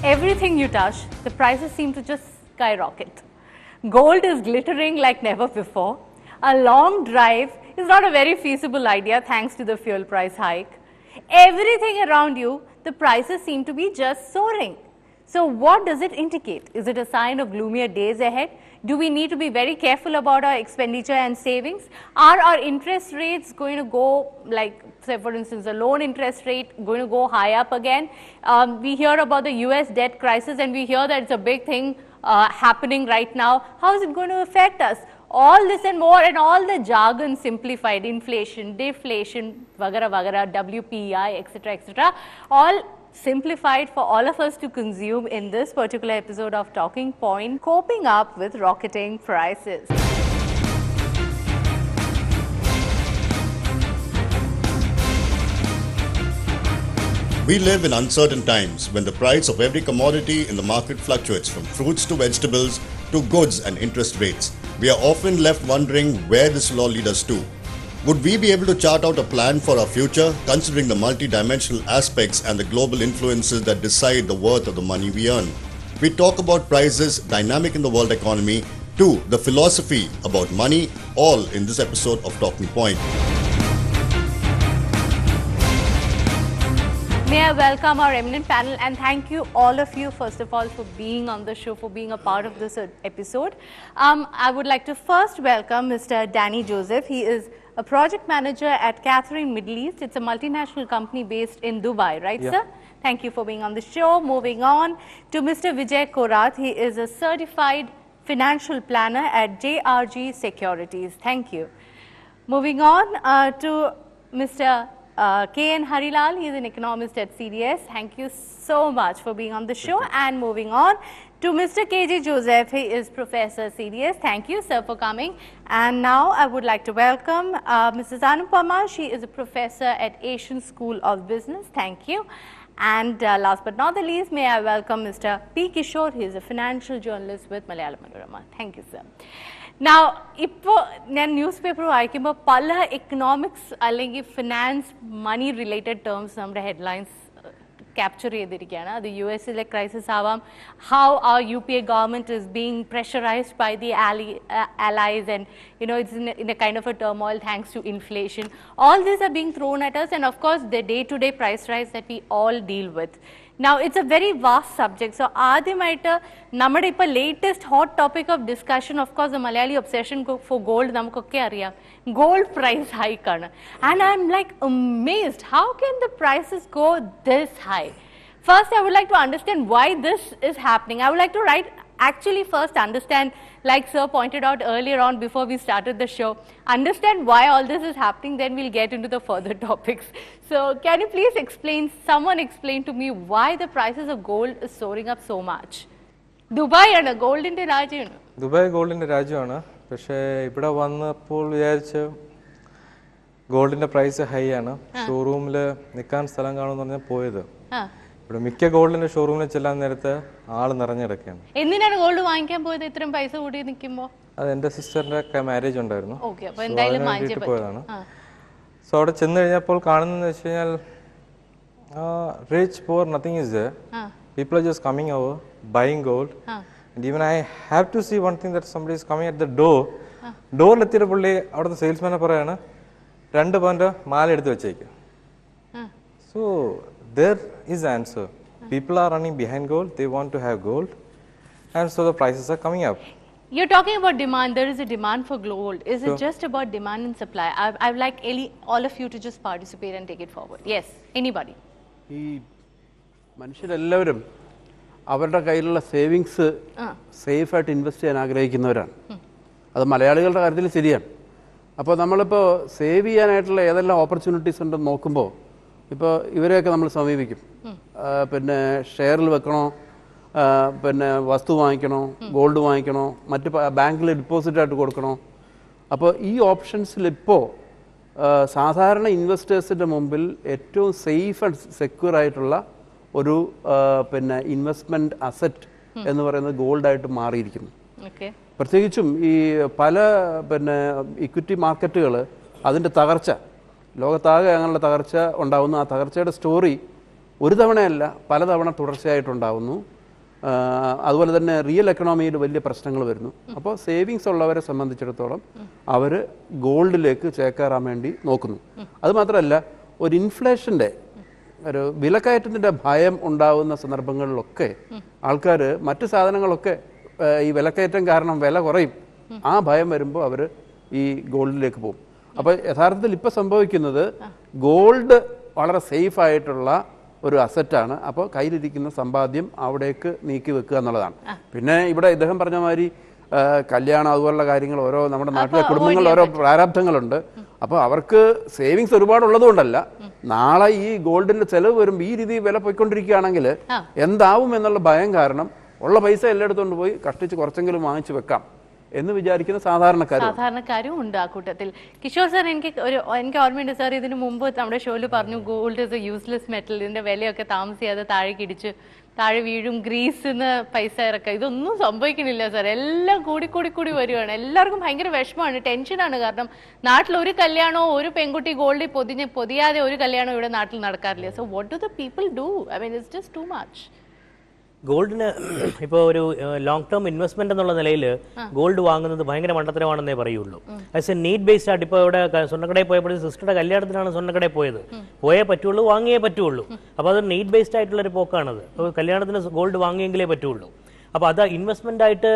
Everything you touch, the prices seem to just skyrocket. Gold is glittering like never before. A long drive is not a very feasible idea thanks to the fuel price hike. Everything around you, the prices seem to be just soaring. So what does it indicate? Is it a sign of gloomier days ahead? Do we need to be very careful about our expenditure and savings? Are our interest rates going to go, like say for instance, the loan interest rate going to go high up again? We hear about the US debt crisis and we hear that it's a big thing happening right now. How is it going to affect us? All this and more, and all the jargon simplified, inflation, deflation, vagara vagara, WPI, etc., all simplified for all of us to consume in this particular episode of Talking Point, coping up with rocketing prices. We live in uncertain times when the price of every commodity in the market fluctuates from fruits to vegetables to goods and interest rates. We are often left wondering where this will all lead us to. Would we be able to chart out a plan for our future, considering the multi-dimensional aspects and the global influences that decide the worth of the money we earn? We talk about prices, dynamic in the world economy, to the philosophy about money, all in this episode of Talking Point. May I welcome our eminent panel and thank you all of you first of all for being on the show, for being a part of this episode. I would like to first welcome Mr. Danny Joseph. He is a project manager at Catherine Middle East. It's a multinational company based in Dubai, right, sir? Thank you for being on the show. Moving on to Mr. Vijay Korath. He is a certified financial planner at JRG Securities. Thank you. Moving on to Mr. K.N. Harilal. He is an economist at CDS. Thank you so much for being on the show. And moving on to Mr. K.J. Joseph. He is Professor CDS. Thank you, sir, for coming. And now I would like to welcome Mrs. Anupama. She is a professor at Asian School of Business. Thank you. And last but not the least, may I welcome Mr. P. Kishore. He is a financial journalist with Malayalam Manorama. Thank you, sir. Now, now newspaper വായിക്കുമ്പോൾ പല economics അല്ലെങ്കിൽ finance money related terms നമ്മുടെ headlines capture ചെയ്തിരിക്കുകയാണ്. അത് US-ലെ crisis ആവാം, how our UPA government is being pressurized by the allies and it's in a kind of a turmoil thanks to inflation. All these are being thrown at us and of course the day-to-day price rise that we all deal with. Now, it's a very vast subject. So, ആദ്യമായിട്ട് നമ്മുടെ ഇപ്പോൾ latest hot topic of discussion, of course, the Malayali obsession for gold, നമുക്കൊക്കെ അറിയാം. Gold price hike ആണ്. And I'm like amazed, how can the prices go this high? First, I would like to understand why this is happening. I would like to actually first understand, like sir pointed out earlier on before we started the show, understand why all this is happening, then we'll get into the further topics. So can you please someone explain to me why the prices of gold is soaring up so much? Dubai ആണ് ഗോൾഡിന്റെ രാജ്യമാണ്. Dubai ഗോൾഡിന്റെ രാജ്യമാണ്. പക്ഷേ ഇവിടെ വന്നപ്പോൾ വിചാരിച്ചു ഗോൾഡിന്റെ പ്രൈസ് ഹൈ ആണ്, ഷോറൂമിൽ നിൽക്കാൻ സ്ഥലം കാണുമെന്ന് പറഞ്ഞാൽ പോയത്. ഇവിടെ മിക്ക ഗോൾഡിന്റെ ഷോറൂമിൽ ചെല്ലാൻ നേരത്ത് ആള് നിറഞ്ഞെടുക്കുകയാണ്. എന്തിനാണ് ഗോൾഡ് വാങ്ങിക്കാൻ പോയത് ഇത്രയും പൈസ കൂടി നിൽക്കുമ്പോൾ? അത് എന്റെ സിസ്റ്ററിന്റെ മാരേജ് ഉണ്ടായിരുന്നു, പോയതാണ്. സോ അവിടെ ചെന്ന് കഴിഞ്ഞപ്പോൾ കാണുന്നതെന്ന് വെച്ച് കഴിഞ്ഞാൽ rich poor nothing is there. People are just coming over, buying gold. And even I have to see one thing, that somebody is coming at the door. ഡോറിലെത്തിയ പുള്ളി അവിടുത്തെ സെയിൽസ്മാനെ പറയാണ് 2 പവന്റെ മാല എടുത്ത് വെച്ചേക്ക്. So there is answer. People are running behind gold. They want to have gold, and so the prices are coming up. You're talking about demand. There is a demand for gold. Is it just about demand and supply? I would like all of you to just participate and take it forward. Yes, anybody. ഈ മനുഷ്യരെല്ലാവരും അവരുടെ കയ്യിലുള്ള savings സേഫായിട്ട് invest ചെയ്യാൻ ആഗ്രഹിക്കുന്നവരാണ്. അത് മലയാളികളുടെ കാര്യത്തിൽ ശരിയാണ്. അപ്പോൾ നമ്മളിപ്പോൾ സേവ് ചെയ്യാനായിട്ടുള്ള ഏതെല്ലാം ഓപ്പർച്യൂണിറ്റീസ് ഉണ്ടെന്ന് നോക്കുമ്പോൾ ഇപ്പോൾ ഇവരെയൊക്കെ നമ്മൾ സമീപിക്കും. പിന്നെ ഷെയറിൽ വെക്കണോ, പിന്നെ വസ്തു വാങ്ങിക്കണോ, ഗോൾഡ് വാങ്ങിക്കണോ, മറ്റ് ബാങ്കിൽ ഡിപ്പോസിറ്റായിട്ട് കൊടുക്കണോ. അപ്പോൾ ഈ ഓപ്ഷൻസിലിപ്പോൾ സാധാരണ ഇൻവെസ്റ്റേഴ്സിൻ്റെ മുമ്പിൽ ഏറ്റവും സേഫ് ആൻഡ് സെക്യൂർ ആയിട്ടുള്ള ഒരു പിന്നെ ഇൻവെസ്റ്റ്മെൻറ്റ് അസറ്റ് എന്ന് പറയുന്നത് ഗോൾഡായിട്ട് മാറിയിരിക്കുന്നു. പ്രത്യേകിച്ചും ഈ പല പിന്നെ ഇക്വിറ്റി മാർക്കറ്റുകൾ അതിൻ്റെ തകർച്ച, ലോകത്താകെ അങ്ങനെയുള്ള തകർച്ച ഉണ്ടാകുന്നു. ആ തകർച്ചയുടെ സ്റ്റോറി ഒരു തവണയല്ല പലതവണ തുടർച്ചയായിട്ടുണ്ടാകുന്നു. അതുപോലെ തന്നെ റിയൽ എക്കണോമിയിൽ വലിയ പ്രശ്നങ്ങൾ വരുന്നു. അപ്പോൾ സേവിങ്സ് ഉള്ളവരെ സംബന്ധിച്ചിടത്തോളം അവർ ഗോൾഡിലേക്ക് ചേക്കേറാൻ വേണ്ടി നോക്കുന്നു. അതുമാത്രമല്ല, ഒരു ഇൻഫ്ലേഷൻ്റെ ഒരു വിലക്കയറ്റത്തിൻ്റെ ഭയം ഉണ്ടാകുന്ന സന്ദർഭങ്ങളിലൊക്കെ ആൾക്കാർ മറ്റു സാധനങ്ങളൊക്കെ ഈ വിലക്കയറ്റം കാരണം വില കുറയും, ആ ഭയം വരുമ്പോൾ അവർ ഈ ഗോൾഡിലേക്ക് പോകും. അപ്പോൾ യഥാർത്ഥത്തിൽ ഇപ്പോൾ സംഭവിക്കുന്നത് ഗോൾഡ് വളരെ സേഫ് ആയിട്ടുള്ള ഒരു അസറ്റാണ്. അപ്പോൾ കയ്യിലിരിക്കുന്ന സമ്പാദ്യം അവിടേക്ക് നീക്കി വെക്കുക എന്നുള്ളതാണ്. പിന്നെ ഇവിടെ ഇദ്ദേഹം പറഞ്ഞ മാതിരി കല്യാണം അതുപോലുള്ള കാര്യങ്ങൾ ഓരോ നമ്മുടെ നാട്ടിലെ കുടുംബങ്ങളിൽ ഓരോ പ്രാരാബ്ധങ്ങളുണ്ട്. അപ്പോൾ അവർക്ക് സേവിങ്സ് ഒരുപാടുള്ളത് കൊണ്ടല്ല, നാളെ ഈ ഗോൾഡിന്റെ ചെലവ് വരുമ്പോൾ ഈ രീതി വില പോയിക്കൊണ്ടിരിക്കുകയാണെങ്കിൽ എന്താവും എന്നുള്ള ഭയം കാരണം ഉള്ള പൈസ എല്ലായിടത്തുകൊണ്ട് പോയി കഷ്ടിച്ച് കുറച്ചെങ്കിലും വാങ്ങിച്ചു വെക്കാം എന്ന് വിചാരിക്കുന്ന സാധാരണക്കാരും ഉണ്ട് ആ കൂട്ടത്തിൽ. കിഷോർ സാർ, എനിക്ക് ഓർമ്മയുണ്ട് സാർ, ഇതിനു മുമ്പ് നമ്മുടെ ഷോയിൽ പറഞ്ഞു gold is A useless metal, ഇതിന്റെ വിലയൊക്കെ താമസിയാതെ താഴെ വീഴും, ഗ്രീസിന്ന് പൈസ ഇറക്കുക, ഇതൊന്നും സംഭവിക്കണില്ല സാർ. എല്ലാം കൂടി വരുവാണ്. എല്ലാവർക്കും ഭയങ്കര വിഷമമാണ്, ടെൻഷനാണ്. കാരണം നാട്ടിൽ ഒരു കല്യാണമോ ഒരു പെൺകുട്ടി ഗോൾഡിൽ പൊതിയാതെ ഒരു കല്യാണം ഇവിടെ നാട്ടിൽ നടക്കാറില്ല. So what do the people do? I mean it's just too much. ഗോൾഡിന് ഇപ്പോൾ ഒരു ലോങ് ടേം ഇൻവെസ്റ്റ്മെന്റ് എന്നുള്ള നിലയിൽ ഗോൾഡ് വാങ്ങുന്നത് ഭയങ്കര മണ്ടത്തരമാണെന്നേ പറയുള്ളൂ. ആസ് എ നീഡ് ബേസ്ഡ് ആയിട്ട് ഇപ്പോൾ ഇവിടെ സ്വർണ്ണക്കടയിൽ പോയപ്പോഴും സിസ്റ്ററുടെ കല്യാണത്തിനാണ് സ്വർണ്ണക്കടയിൽ പോയേ പറ്റുള്ളൂ, വാങ്ങിയേ പറ്റുള്ളൂ. അപ്പോൾ അത് നീഡ് ബേസ്ഡ് ആയിട്ടുള്ളൊരു പോക്കാണത്. അപ്പോൾ കല്യാണത്തിന് ഗോൾഡ് വാങ്ങിയെങ്കിലേ പറ്റുള്ളൂ. അപ്പോൾ അത് ഇൻവെസ്റ്റ്മെന്റ് ആയിട്ട്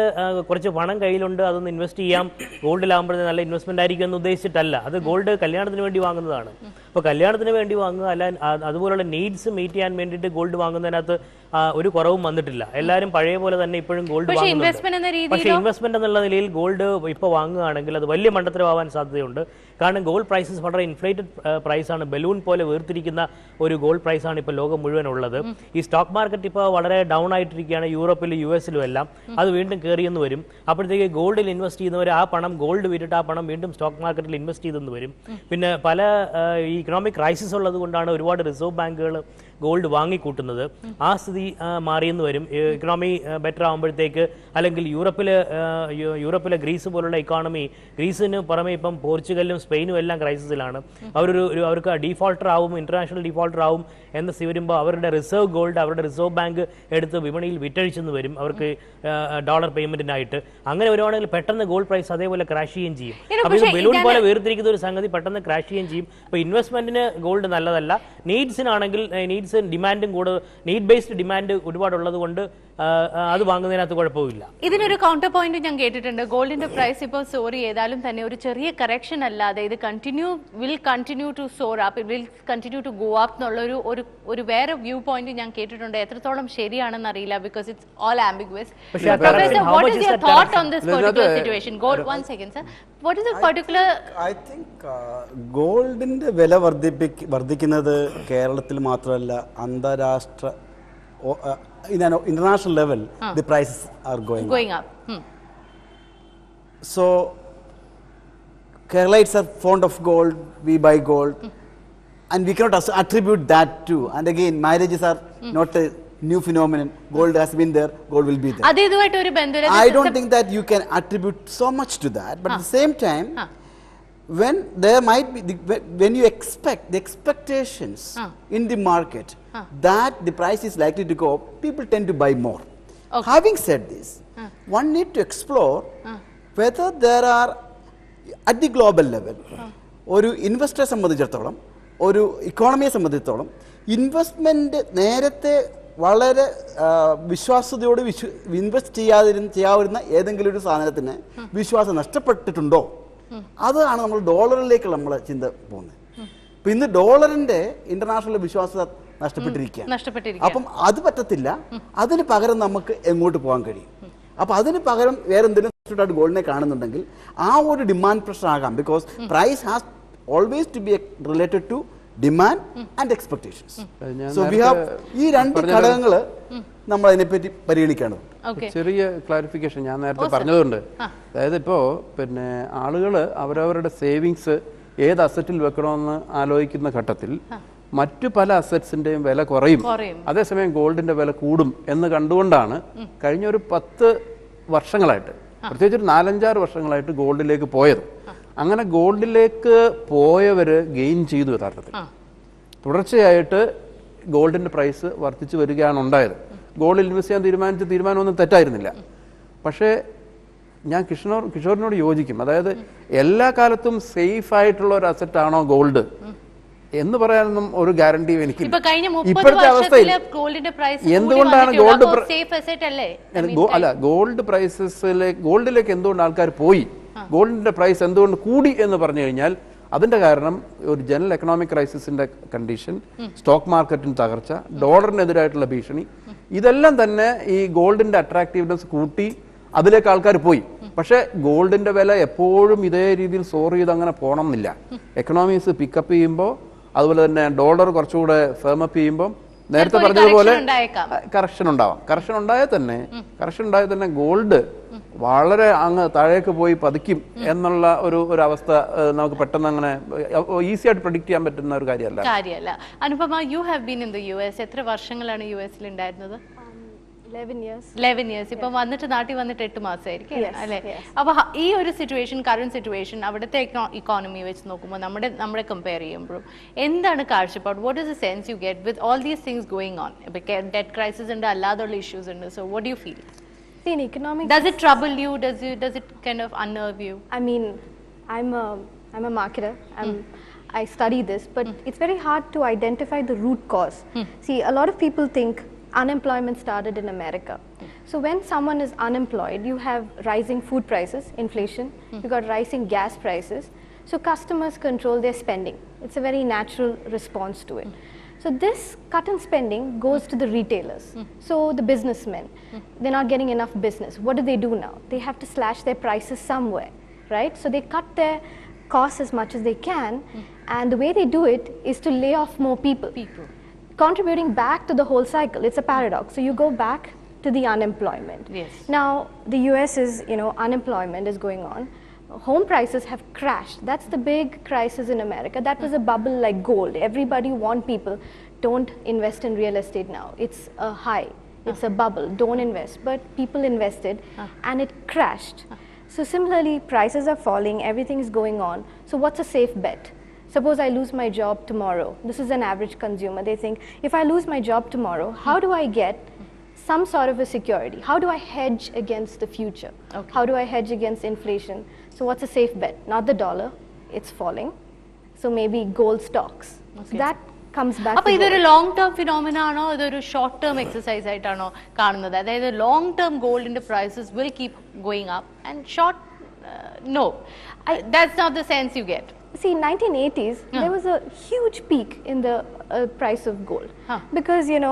കുറച്ച് പണം കയ്യിലുണ്ട്, അതൊന്ന് ഇൻവെസ്റ്റ് ചെയ്യാം, ഗോൾഡിലാകുമ്പോഴേ നല്ല ഇൻവെസ്റ്റ്മെന്റ് ആയിരിക്കും എന്ന് ഉദ്ദേശിച്ചിട്ടല്ല. അത് ഗോൾഡ് കല്യാണത്തിന് വേണ്ടി വാങ്ങുന്നതാണ്. അപ്പോൾ കല്യാണത്തിന് വേണ്ടി വാങ്ങുക, അല്ല അതുപോലുള്ള നീഡ്സ് മീറ്റ് ചെയ്യാൻ വേണ്ടിയിട്ട് ഗോൾഡ് വാങ്ങുന്നതിനകത്ത് ഒരു കുറവും വന്നിട്ടില്ല. എല്ലാവരും പഴയ പോലെ തന്നെ ഇപ്പോഴും ഗോൾഡ് വാങ്ങുന്നുണ്ട്. പക്ഷേ ഇൻവെസ്റ്റ്മെന്റ് എന്നുള്ള നിലയിൽ ഗോൾഡ് ഇപ്പോൾ വാങ്ങുകയാണെങ്കിൽ അത് വലിയ മണ്ടത്തരമാവാൻ സാധ്യതയുണ്ട്. കാരണം ഗോൾഡ് പ്രൈസസ് വളരെ ഇൻഫ്ലേറ്റഡ് പ്രൈസാണ്, ബലൂൺ പോലെ വീർത്തിരിക്കുന്ന ഒരു ഗോൾഡ് പ്രൈസാണ് ഇപ്പോൾ ലോകം മുഴുവൻ ഉള്ളത്. ഈ സ്റ്റോക്ക് മാർക്കറ്റ് ഇപ്പോൾ വളരെ ഡൗൺ ആയിട്ടിരിക്കുകയാണ്, യൂറോപ്പിലും US-ലും എല്ലാം. അത് വീണ്ടും കയറിയെന്ന് വരും. അപ്പോഴത്തേക്ക് ഗോൾഡിൽ ഇൻവെസ്റ്റ് ചെയ്യുന്നവർ ആ പണം ഗോൾഡ് വിറ്റിട്ട് ആ പണം വീണ്ടും സ്റ്റോക്ക് മാർക്കറ്റിൽ ഇൻവെസ്റ്റ് ചെയ്തെന്ന് വരും. പിന്നെ പല ഈ ഇക്കണോമിക് ക്രൈസിസ് ഉള്ളത് കൊണ്ടാണ് ഒരുപാട് റിസർവ് ബാങ്കുകൾ ഗോൾഡ് വാങ്ങിക്കൂട്ടുന്നത്. ആ സ്ഥിതി മാറിയെന്ന് വരും. ഇക്കണോമി ബെറ്റർ ആകുമ്പോഴത്തേക്ക്, അല്ലെങ്കിൽ യൂറോപ്പിലെ ഗ്രീസ് പോലുള്ള ഇക്കോണമി, ഗ്രീസിന് പുറമെ ഇപ്പം പോർച്ചുഗലും സ്പെയിനും എല്ലാം ക്രൈസിസിലാണ്. അവർക്ക് ഡീഫോൾട്ടർ ആവും, ഇന്റർനാഷണൽ ഡീഫോൾട്ടർ ആവും എന്ന് വരുമ്പോൾ അവരുടെ റിസർവ് ഗോൾഡ് അവരുടെ റിസർവ് ബാങ്ക് എടുത്ത് വിപണിയിൽ വിറ്റഴിച്ചെന്ന് വരും അവർക്ക് ഡോളർ പേയ്മെന്റിനായിട്ട്. അങ്ങനെ വരുവാണെങ്കിൽ പെട്ടെന്ന് ഗോൾഡ് പ്രൈസ് അതേപോലെ ക്രാഷ് ചെയ്യുകയും ചെയ്യും. അപ്പോൾ ഇത് ബലൂൺ പോലെ വേർതിരിക്കുന്ന ഒരു സംഗതി പെട്ടെന്ന് ക്രാഷ് ചെയ്യുകയും ചെയ്യും. അപ്പോൾ ഇൻവെസ്റ്റ്മെന്റിന് ഗോൾഡ് നല്ലതല്ല. നീഡ്സിനാണെങ്കിൽ ഡിമാൻഡും കൂടുതൽ, നീഡ് ബേസ്ഡ് ഡിമാൻഡ് ഒരുപാടുള്ളത് കൊണ്ട് അത് വാങ്ങുന്നതിനകത്ത് കുഴപ്പമില്ല. ഇതിനൊരു കൗണ്ടർ പോയിന്റ് ഞാൻ കേട്ടിട്ടുണ്ട്. ഗോൾഡിന്റെ പ്രൈസ് ഇപ്പോൾ സോർ ചെയ്താലും തന്നെ ഒരു ചെറിയ കറക്ഷൻ അല്ലാതെ ഇത് will continue to soar up, it will continue to go up എന്നുള്ള ഒരു വേറെ വ്യൂ പോയിന്റ് ഞാൻ കേട്ടിട്ടുണ്ട്. എത്രത്തോളം ശരിയാണെന്ന് അറിയില്ല, because it's all ambiguous. What is your thought on this particular situation? Gold, one second sir. What is the particular? I think ഗോൾഡിന്റെ വില വർദ്ധിക്കുന്നത് കേരളത്തിൽ മാത്രമല്ല, അന്താരാഷ്ട്ര in an international level, the prices are going up. So Keralites are fond of gold, we buy gold, and we cannot attribute that to. And again, marriages are not a new phenomenon. Gold has been there, gold will be there. I don't think that you can attribute so much to that, but at the same time, when there might be when you expect the expectations in the market that the price is likely to go up, people tend to buy more. Having said this, one need to explore whether there are at the global level ഒരു ഇൻവെസ്റ്ററെ സംബന്ധിച്ചിടത്തോളം, ഒരു ഇക്കോണമിയെ സംബന്ധിച്ചിടത്തോളം, investment നേരത്തെ വളരെ വിശ്വാസ്യതയോട് invest ചെയ്യാവുന്ന ഏതെങ്കിലും ഒരു സാധനത്തിന് വിശ്വാസം നഷ്ടപ്പെട്ടിട്ടുണ്ടോ, അതാണ് നമ്മൾ ഡോളറിലേക്കുള്ള നമ്മളെ ചിന്ത പോകുന്നത്. ഇപ്പൊ ഇന്ന് ഡോളറിന്റെ ഇന്റർനാഷണൽ വിശ്വാസ്യത നഷ്ടപ്പെട്ടിരിക്കുകയാണ്. അപ്പം അത് പറ്റത്തില്ല. അതിന് പകരം നമുക്ക് എങ്ങോട്ട് പോകാൻ കഴിയും? അപ്പൊ അതിന് പകരം വേറെ എന്തെങ്കിലും ഗോൾഡിനെ കാണുന്നുണ്ടെങ്കിൽ ആ ഒരു ഡിമാൻഡ് പ്രഷർ ആകാം. Because price has always to be related to demand and expectations. So we have ഈ രണ്ട് ഘടകങ്ങൾ നമ്മൾ അതിനെപ്പറ്റി പരിഗണിക്കേണ്ടതുണ്ട്. ചെറിയ ക്ലാരിഫിക്കേഷൻ ഞാൻ നേരത്തെ പറഞ്ഞതുകൊണ്ട്, അതായത് ഇപ്പോൾ പിന്നെ ആളുകൾ അവരവരുടെ സേവിങ്സ് ഏത് അസറ്റിൽ വെക്കണമെന്ന് ആലോചിക്കുന്ന ഘട്ടത്തിൽ മറ്റു പല അസറ്റ്സിന്റെയും വില കുറയും, അതേസമയം ഗോൾഡിന്റെ വില കൂടും എന്ന് കണ്ടുകൊണ്ടാണ് കഴിഞ്ഞ ഒരു 10 വർഷങ്ങളായിട്ട്, പ്രത്യേകിച്ച് ഒരു 4-5 വർഷങ്ങളായിട്ട് ഗോൾഡിലേക്ക് പോയത്. അങ്ങനെ ഗോൾഡിലേക്ക് പോയവര് ഗെയിൻ ചെയ്തു. യഥാർത്ഥത്തിൽ തുടർച്ചയായിട്ട് ഗോൾഡിന്റെ പ്രൈസ് വർദ്ധിച്ചു വരികയാണ് ഉണ്ടായത്. ഗോൾഡിൽ ഇൻവെസ്റ്റ് ചെയ്യാൻ തീരുമാനമൊന്നും തെറ്റായിരുന്നില്ല. പക്ഷേ ഞാൻ കിഷോറിനോട് യോജിക്കും. അതായത് എല്ലാ കാലത്തും സേഫ് ആയിട്ടുള്ള ഒരു അസറ്റാണോ ഗോൾഡ് എന്ന് പറയാനൊന്നും ഒരു ഗ്യാരണ്ടിയും എനിക്കില്ല. ഇപ്പോഴത്തെ അവസ്ഥയിൽ എന്തുകൊണ്ടാണ് ഗോൾഡ് ഗോൾഡിലേക്ക് എന്തുകൊണ്ട് ആൾക്കാർ പോയി, ഗോൾഡിന്റെ പ്രൈസ് എന്തുകൊണ്ട് കൂടി എന്ന് പറഞ്ഞു കഴിഞ്ഞാൽ അതിന്റെ കാരണം ഒരു ജനറൽ എക്കണോമിക് ക്രൈസിസിന്റെ കണ്ടീഷൻ, സ്റ്റോക്ക് മാർക്കറ്റിന് തകർച്ച, ഡോളറിനെതിരായിട്ടുള്ള ഭീഷണി, ഇതെല്ലാം തന്നെ ഈ ഗോൾഡിന്റെ അട്രാക്റ്റീവ്നെസ് കൂട്ടി അതിലേക്ക് ആൾക്കാർ പോയി. പക്ഷെ ഗോൾഡിന്റെ വില എപ്പോഴും ഇതേ രീതിയിൽ സോർ ചെയ്ത് അങ്ങനെ പോകണം എന്നില്ല. എക്കണോമീസ് പിക്കപ്പ് ചെയ്യുമ്പോൾ, അതുപോലെ തന്നെ ഡോളർ കുറച്ചുകൂടെ ഫേമപ്പ് ചെയ്യുമ്പോൾ നേരത്തെ പറഞ്ഞതുപോലെ കറക്ഷൻ ഉണ്ടാവാം. കറക്ഷൻ ഉണ്ടായാൽ തന്നെ ഗോൾഡ് വളരെ അങ്ങ് താഴേക്ക് പോയി പതിക്കും എന്നുള്ള ഒരു അവസ്ഥ നമുക്ക് പെട്ടെന്ന് അങ്ങനെ ഈസി ആയിട്ട് പ്രഡിക്ട് ചെയ്യാൻ പറ്റുന്ന ഒരു കാര്യമല്ല. Anupama, you have been in the US. എത്ര വർഷങ്ങളാണ് US-ൽ ഉണ്ടായിരുന്നത്? 11 years. ഇപ്പൊ വന്നിട്ട് നാട്ടിൽ വന്നിട്ട് 8 മാസമായിരിക്കും അല്ലെ? അപ്പൊ ഈ ഒരു സിറ്റുവേഷൻ, കറന്റ് സിറ്റുവേഷൻ, അവിടുത്തെ ഇക്കോണമി വെച്ച് നോക്കുമ്പോൾ നമ്മുടെ കമ്പയർ ചെയ്യുമ്പോഴും എന്താണ് കാഴ്ചപ്പാട്? What is the sense you get with all these things going on? Debt crisis ഉണ്ട്, അല്ലാതുള്ള ഇഷ്യൂസ് ഉണ്ട്. So what do you feel? See, in economics, does it trouble you? Does it kind of unnerve you? I mean, I'm a marketer. I study this, but it's very hard to identify the root cause. See, a lot of people think unemployment started in America. So when someone is unemployed, you have rising food prices, inflation, you got rising gas prices. So customers control their spending. It's a very natural response to it. So this cut in spending goes to the retailers. So the businessmen, they're not getting enough business. What do now? They have to slash their prices somewhere, right? So they cut their costs as much as they can, and the way they do it is to lay off more people. Contributing back to the whole cycle. It's a paradox. So you go back to the unemployment. Yes. Now the US is, unemployment is going on. Home prices have crashed. That's the big crisis in America. That was a bubble like gold. Everybody warned people, don't invest in real estate now. It's a high. It's a bubble. Don't invest. But people invested and it crashed. So similarly, prices are falling. Everything is going on. So what's a safe bet? Suppose I lose my job tomorrow. This is an average consumer. They think, if I lose my job tomorrow, how do I get some sort of a security? How do I hedge against the future? Okay. How do I hedge against inflation? So what's a safe bet? Not the dollar, it's falling. So maybe gold stocks. Okay. So that comes back അപ്പോൾ ഇതൊരു long term phenomena ആണോ, ഇതൊരു short term exercise ആയിട്ടാണോ കാണുന്നത്? അതായത് long term ഗോൾഡിന്റെ prices will keep going up and short no, that's not the sense you get. See, in 1980s, there was a huge peak in the price of gold. Because, the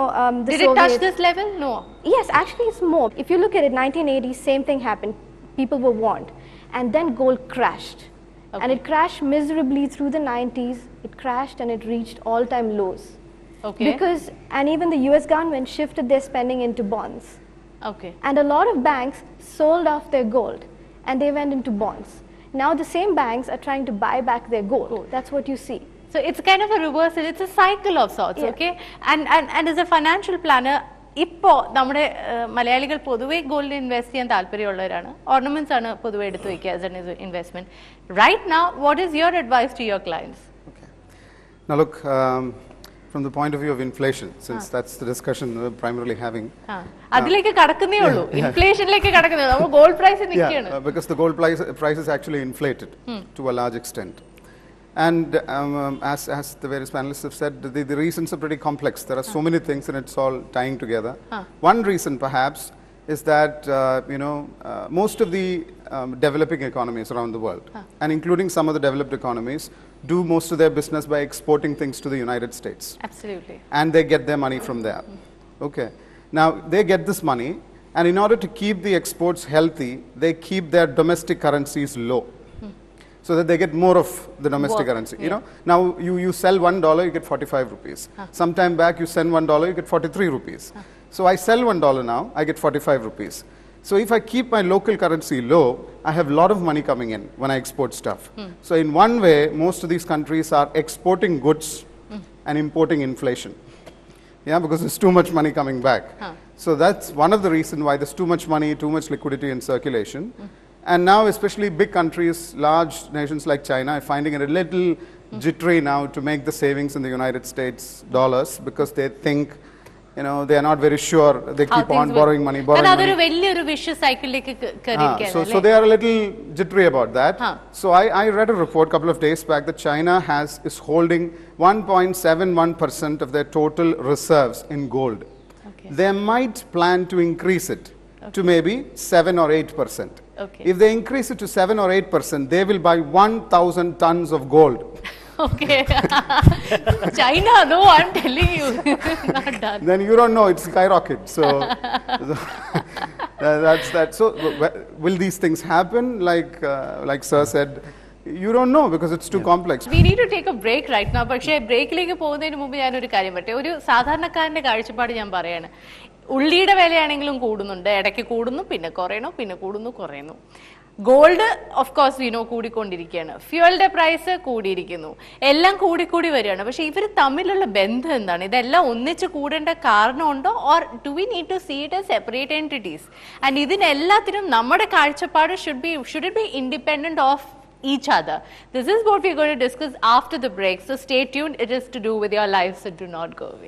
Did it touch this level? No. Yes, actually it's more. If you look at it, 1980s, same thing happened. People were warned. And then gold crashed. Okay. And it crashed miserably through the 90s. It crashed and it reached all-time lows. Okay. And even the US government shifted their spending into bonds. Okay. And a lot of banks sold off their gold and they went into bonds. Now the same banks are trying to buy back their gold. That's what you see. So it's kind of a reversal. It's a cycle of sorts, Yeah. okay? And as a financial planner, ഇപ്പോൾ നമ്മുടെ മലയാളികൾ പൊതുവെ ഗോൾഡിൽ invest ചെയ്യാൻ താല്പര്യമുള്ളവരാണ്. Ornaments ആണ് പൊതുവെ എടുത്തു വയ്ക്കുക as an investment. Right now, what is your advice to your clients? Now look, from the point of view of inflation, since that's the discussion we're primarily having. അതിലേക്ക് കടക്കുന്നേ ഉള്ളൂ, ഇൻഫ്ലേഷനിലേക്ക് കടക്കുന്നേ ഉള്ളൂ. നമ്മൾ ഗോൾഡ് പ്രൈസ് നിൽക്കുകയാണ്. Yeah, because the gold price is actually inflated to a large extent. And as the various panelists have said, the reasons are pretty complex. There are so many things and it's all tying together. One reason perhaps is that, most of the developing economies around the world, and including some of the developed economies, do most of their business by exporting things to the United States. Absolutely. And they get their money from there. Okay. Now, they get this money, and in order to keep the exports healthy, they keep their domestic currencies low. So that they get more of the domestic currency. Now you sell $1, you get 45 rupees. Sometime back you send $1, you get 43 rupees. So I sell $1 now, I get 45 rupees. So if I keep my local currency low, I have a lot of money coming in when I export stuff. So in one way, most of these countries are exporting goods and importing inflation. Yeah, because there's too much money coming back. So that's one of the reasons why there's too much money, too much liquidity in circulation. And now, especially big countries, large nations like China, are finding it a little jittery now to make the savings in the United States dollars, because they think, you know, they are not very sure. They keep on borrowing money, borrowing money. So they are a little jittery about that. So I read a report a couple of days back that China is holding 1.71% of their total reserves in gold. Okay. They might plan to increase it to maybe 7 or 8%. Okay. If they increase it to 7 or 8%, they will buy 1,000 tons of gold. Okay. China, no, I'm telling you. Not done. Then you don't know, it's skyrocket. So that's that. So will these things happen? Like Sir said, you don't know because it's too complex. We need to take a break right now. But break like പോകുന്നതിന് മുമ്പ് ഞാൻ ഒരു കാര്യം പറയട്ടെ. ഒരു സാധാരണക്കാരന്റെ കാഴ്ചപ്പാട് ഞാൻ പറയാണ്. ഉള്ളിയുടെ വിലയാണെങ്കിലും കൂടുന്നുണ്ട്, ഇടയ്ക്ക് കൂടുന്നു, പിന്നെ കുറയണം, പിന്നെ കൂടുന്നു, കുറയുന്നു. ഗോൾഡ് ഓഫ് കോഴ്സ് വിനോ കൂടിക്കൊണ്ടിരിക്കുകയാണ്, ഫ്യൂവലിന്റെ പ്രൈസ് കൂടിയിരിക്കുന്നു, എല്ലാം കൂടിക്കൂടി വരികയാണ്. പക്ഷെ ഇവർ തമ്മിലുള്ള ബന്ധം എന്താണ്? ഇതെല്ലാം ഒന്നിച്ച് കൂടേണ്ട കാരണമുണ്ടോ, or do we need to see it as separate entities? And ഇതിനെല്ലാത്തിനും നമ്മുടെ കാഴ്ചപ്പാട് should it be independent of each other? This is what we're going to discuss after the break. So stay tuned. It is to do with your lives, so do not go away.